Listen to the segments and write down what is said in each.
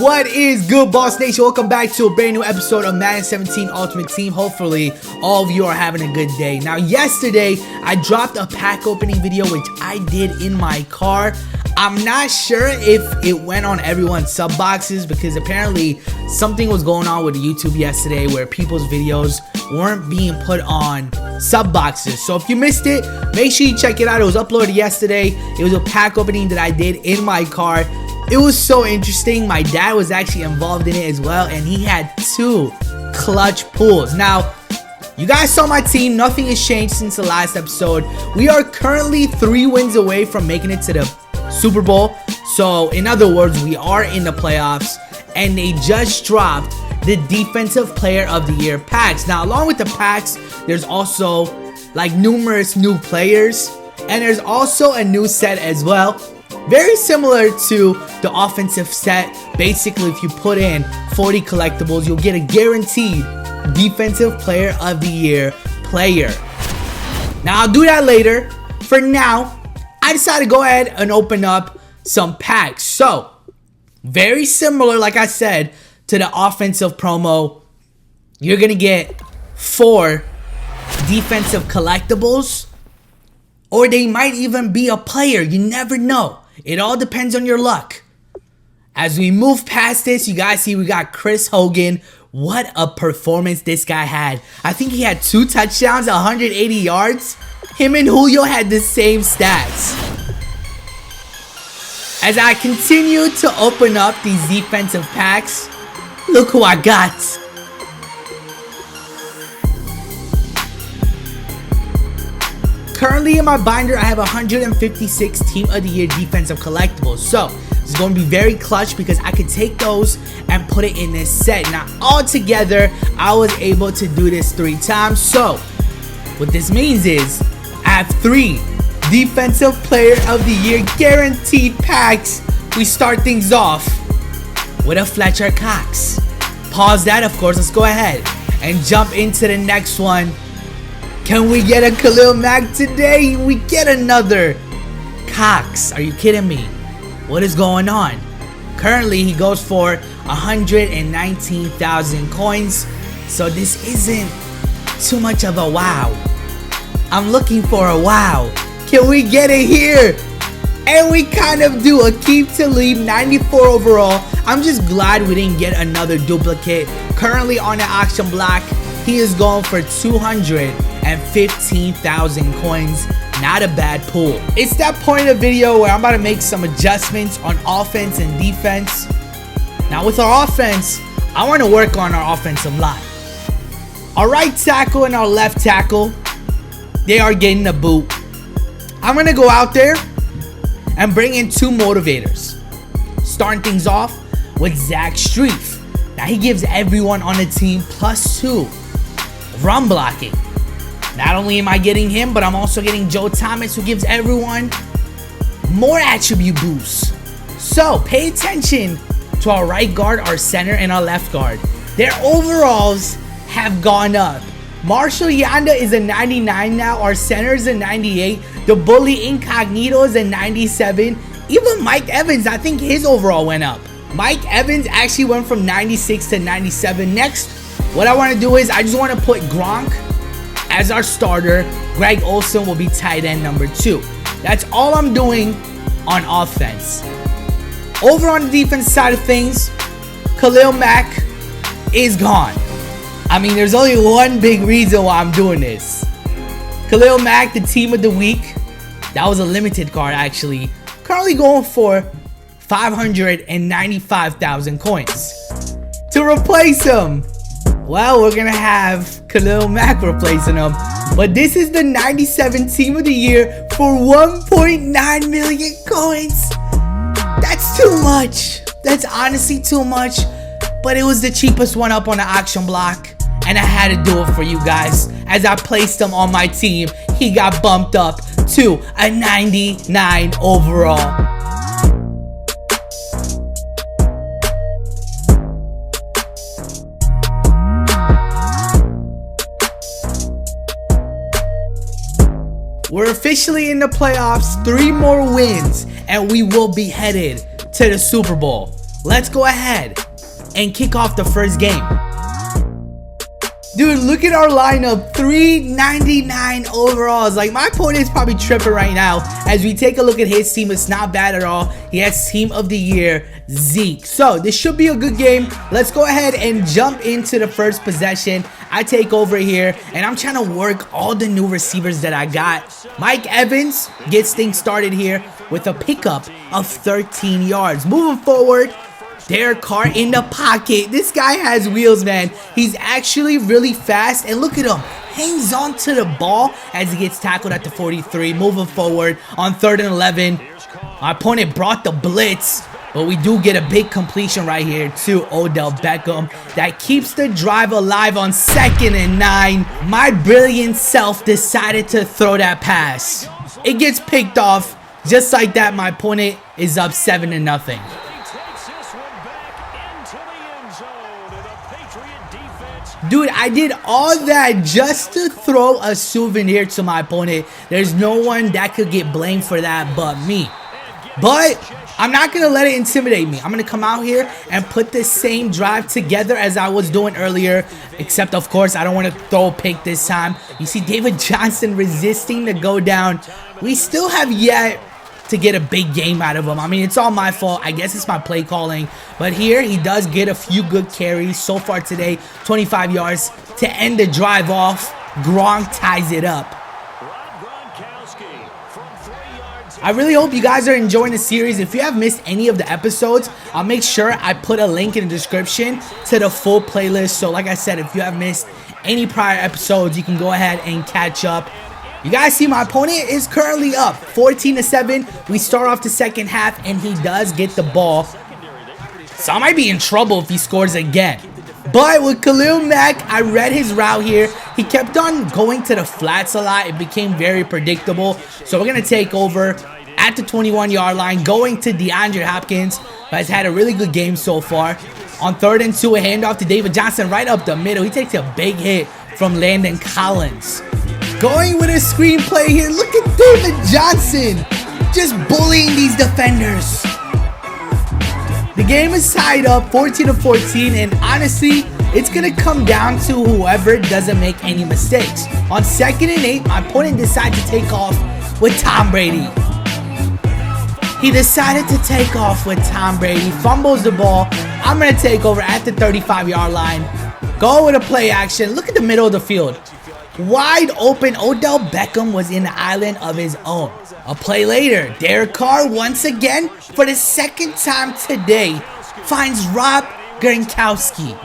What is good, Boss Nation? Welcome back to a brand new episode of Madden 17 Ultimate Team. Hopefully, all of you are having a good day. Now, yesterday, I dropped a pack opening video, which I did in my car. I'm not sure if it went on everyone's sub boxes because apparently something was going on with YouTube yesterday where people's videos weren't being put on sub boxes. So if you missed it, make sure you check it out. It was uploaded yesterday. It was a pack opening that I did in my car. It was so interesting. My dad was actually involved in it as well, and he had 2 clutch pulls. Now, you guys saw my team. Nothing has changed since the last episode. We are currently 3 wins away from making it to the Super Bowl. So, in other words, we are in the playoffs, and they just dropped the Defensive Player of the Year packs. Now, along with the packs, there's also like numerous new players, and there's also a new set as well. Very similar to the offensive set. Basically, if you put in 40 collectibles, you'll get a guaranteed Defensive Player of the Year player. Now, I'll do that later. For now, I decided to go ahead and open up some packs. So, very similar, like I said, to the offensive promo. You're going to get 4 defensive collectibles, or they might even be a player. You never know. It all depends on your luck. As we move past this, you guys see we got Chris Hogan. What a performance this guy had. I think he had 2 touchdowns, 180 yards. Him and Julio had the same stats. As I continue to open up these defensive packs, look who I got. Currently in my binder, I have 156 Team of the Year defensive collectibles. So, it's going to be very clutch because I could take those and put it in this set. Now, all together, I was able to do this 3 times. So, what this means is, I have 3 Defensive Player of the Year guaranteed packs. We start things off with a Fletcher Cox. Pause that, of course. Let's go ahead and jump into the next one. Can we get a Khalil Mack today? We get another Cox. Are you kidding me? What is going on? Currently, he goes for 119,000 coins. So this isn't too much of a wow. I'm looking for a wow. Can we get it here? And we kind of do. A keep to leave, 94 overall. I'm just glad we didn't get another duplicate. Currently on the auction block, he is going for 215,000 coins. Not a bad pull. It's that point of the video where I'm about to make some adjustments on offense and defense. Now with our offense, I want to work on our offensive line. Our right tackle and our left tackle, they are getting the boot. I'm going to go out there and bring in 2 motivators. Starting things off with Zach Streif. Now he gives everyone on the team +2 run blocking. Not only am I getting him, but I'm also getting Joe Thomas, who gives everyone more attribute boosts. So pay attention to our right guard, our center, and our left guard. Their overalls have gone up. Marshall Yanda is a 99 now. Our center is a 98. The Bully Incognito is a 97. Even Mike Evans, I think his overall went up. Mike Evans actually went from 96 to 97. Next, what I want to do is I just want to put Gronk as our starter. Greg Olsen will be tight end number 2. That's all I'm doing on offense. Over on the defense side of things, Khalil Mack is gone. I mean, there's only one big reason why I'm doing this. Khalil Mack, the team of the week. That was a limited card, actually. Currently going for 595,000 coins. To replace him, well, we're going to have Khalil Mack replacing him. But this is the 97 Team of the Year for 1.9 million coins. That's too much. That's honestly too much. But it was the cheapest one up on the auction block. And I had to do it for you guys. As I placed him on my team, he got bumped up to a 99 overall. We're officially in the playoffs. 3 more wins and we will be headed to the Super Bowl. let's go ahead and kick off the first game. Dude, look at our lineup, 399 overalls. Like, my opponent's probably tripping right now. As we take a look at his team, it's not bad at all. He has Team of the Year, Zeke. So, this should be a good game. Let's go ahead and jump into the first possession. I take over here, and I'm trying to work all the new receivers that I got. Mike Evans gets things started here with a pickup of 13 yards. Moving forward, Derek Carr in the pocket. This guy has wheels, man. He's actually really fast. And look at him. Hangs on to the ball as he gets tackled at the 43. Moving forward on 3rd and 11. Our opponent brought the blitz. But we do get a big completion right here to Odell Beckham. That keeps the drive alive on 2nd and 9. My brilliant self decided to throw that pass. It gets picked off. Just like that, my opponent is up 7-0. Dude, I did all that just to throw a souvenir to my opponent. There's no one that could get blamed for that but me. But I'm not going to let it intimidate me. I'm going to come out here and put the same drive together as I was doing earlier. Except, of course, I don't want to throw a pick this time. You see David Johnson resisting to go down. We still have yet to get a big game out of him. I mean, it's all my fault. I guess it's my play calling. But here, he does get a few good carries so far today. 25 yards to end the drive off. Gronk ties it up. I really hope you guys are enjoying the series. If you have missed any of the episodes, I'll make sure I put a link in the description to the full playlist. So like I said, if you have missed any prior episodes, you can go ahead and catch up. You guys see my opponent is currently up 14-7. We start off the second half and he does get the ball. So I might be in trouble if he scores again. But with Khalil Mack, I read his route here. He kept on going to the flats a lot. It became very predictable. So we're going to take over at the 21-yard line, going to DeAndre Hopkins, who has had a really good game so far. On 3rd and 2, a handoff to David Johnson right up the middle. He takes a big hit from Landon Collins. Going with a screenplay here. Look at David Johnson just bullying these defenders. The game is tied up 14-14, and honestly, it's going to come down to whoever doesn't make any mistakes. On 2nd and 8, my opponent decided to take off with Tom Brady. He decided to take off with Tom Brady, fumbles the ball. I'm going to take over at the 35-yard line. Go with a play action. Look at the middle of the field. Wide open, Odell Beckham was in the island of his own. A play later, Derek Carr once again, for the second time today, finds Rob Gronkowski.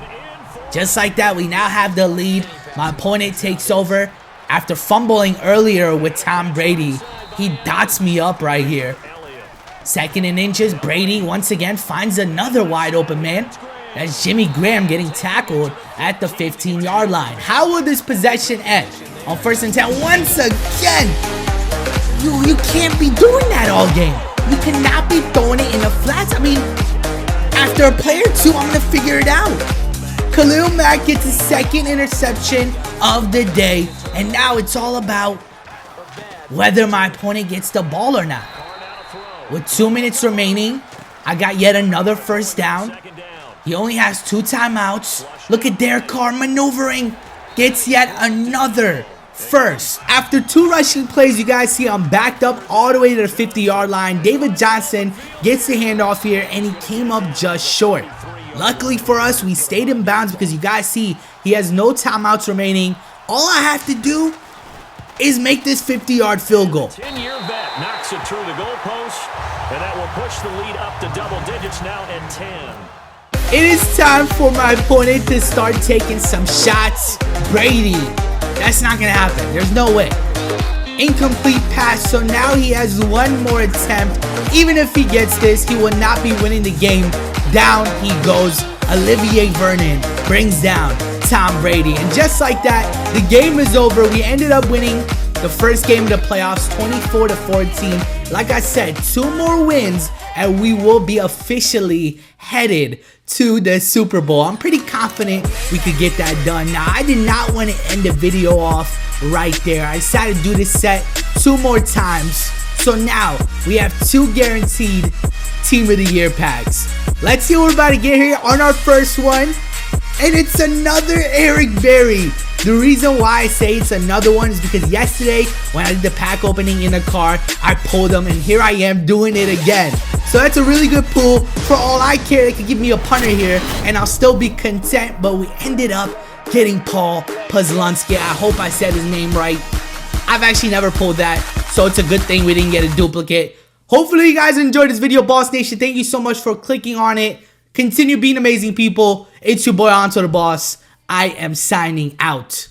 Just like that, we now have the lead. My opponent takes over after fumbling earlier with Tom Brady. He dots me up right here. 2nd and inches, Brady once again finds another wide open man. That's Jimmy Graham getting tackled at the 15-yard line. How will this possession end? On 1st and 10, once again, you can't be doing that all game. You cannot be throwing it in the flats. I mean, after a play or two, I'm going to figure it out. Khalil Mack gets his 2nd interception of the day. And now it's all about whether my opponent gets the ball or not. With 2 minutes remaining, I got yet another first down. He only has 2 timeouts. Look at Derek Carr maneuvering. Gets yet another first. After 2 rushing plays, you guys see I'm backed up all the way to the 50-yard line. David Johnson gets the handoff here, and he came up just short. Luckily for us, we stayed in bounds because you guys see he has no timeouts remaining. All I have to do is make this 50-yard field goal. 10-year vet knocks it through the goalpost, and that will push the lead up to double digits now at 10. It is time for my opponent to start taking some shots. Brady. That's not going to happen. There's no way. Incomplete pass, so now he has 1 more attempt. Even if he gets this, he will not be winning the game. Down he goes. Olivier Vernon brings down Tom Brady. And just like that, the game is over. We ended up winning the first game of the playoffs, 24-14. Like I said, 2 more wins, and we will be officially headed to the Super Bowl. I'm pretty confident we could get that done. Now, I did not want to end the video off right there. I decided to do this set 2 more times So now we have 2 guaranteed Team of the Year packs. Let's see what we're about to get here on our first one. And it's another Eric Berry. The reason why I say it's another one is because yesterday when I did the pack opening in the car, I pulled them and here I am doing it again. So that's a really good pull. For all I care, they could give me a punter here and I'll still be content. But we ended up getting Paul Pazlunski. I hope I said his name right. I've actually never pulled that, so it's a good thing we didn't get a duplicate. Hopefully you guys enjoyed this video, Boss Nation. Thank you so much for clicking on it. Continue being amazing people. It's your boy AntoDaBoss. I am signing out.